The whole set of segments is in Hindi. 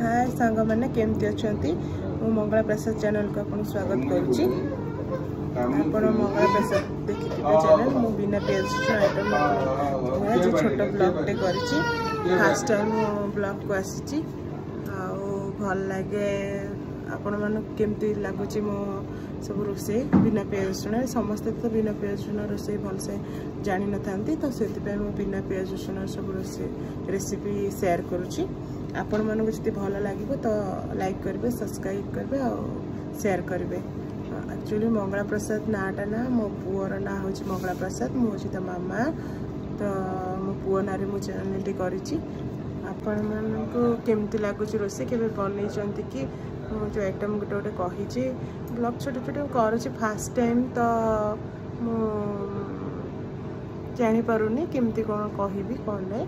हाय सांग मैंने केमती अच्छा मु मंगला प्रसाद चैनल को आपको स्वागत करुच्ची मंगला प्रसाद देखिए चैनल मु बिना पेज आइटम जो छोट ब्लॉगटे करी फर्स्ट टाइम ब्लॉग को आसी भल लगे आपण मन केमती लगुच मो सब रोसे बिना पेज रसुण समस्ते तो बिना पेज रसुण रोसे भलसे जानी न था तो से बिना पेज रसुण सब रोसे रेसिपी शेयर करुच्ची आपण मन को भल लगे तो लाइक करेंगे सब्सक्राइब करेंगे और शेयर करेंगे। एक्चुअली मंगला प्रसाद नाटा ना मो पुअर ना हूँ मंगला प्रसाद मुझे तो मामा तो मो पुओ ना मु चैनल करी आपण मन को केमती लगुच रोसे के बन कि जो आइटम गोटे गोटे कही ब्लॉग छोटे छोटे करुच्ची फास्ट टाइम तो मु जानीपारूनी केमती कौन कहबी कौन ना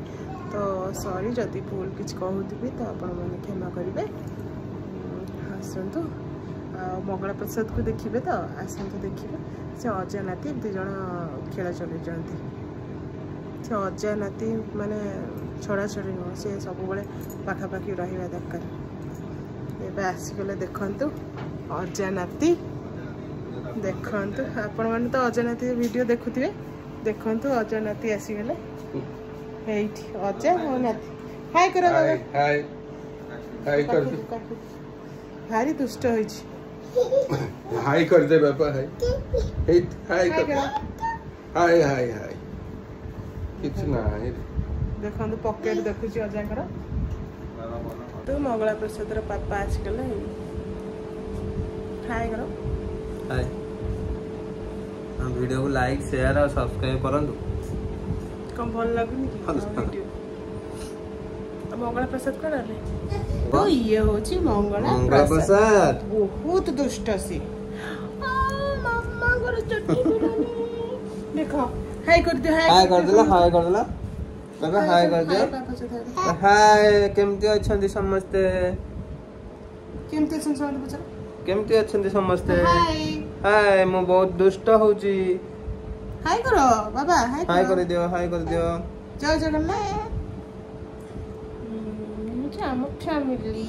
तो सॉरी जदि भूल किसी कहूथी तो आपण मैंने क्षमा करेंगे। आसतु मंगला प्रसाद को देखिए तो आसतु देखिए से अजा नाती दुज खेल चलते से अजा नाती माने छड़ा छड़ी नुह सी सब पाखापाखि रहा दरकार एवं आसीगले देखु अजा नाती देखु आपण मैंने तो अजा नाती वीडियो देखुए देखु अजा नाती आसीगले अजा हो नाती हाय करो बाबा हाय हाय कर भारी दुष्ट होई हाय कर दे बाबा हाय हाय कर हाय हाय हाय किछ ना देखो पॉकेट देखुची अजा कर तो मंगला प्रसाद पापा आसीगले हाय करो हाय हम वीडियो को लाइक शेयर और सब्सक्राइब करंतु कम भल लगुनी वीडियो मंगला प्रसाद कर तो ये होची मंगला प्रसाद बहुत दुष्ट सी मम्मा कर चटनी बनानी देखो हाय कर दे हाय कर देला बाबा हाय कर दे हाय केमती अछंती समस्ते केमती अछन समझ बुझा केमती अछंती समस्ते हाय हाय मु बहुत दुष्ट होची हाय करो बाबा हाय कर दियो जय जगन्नाथ मुझे हम फैमिली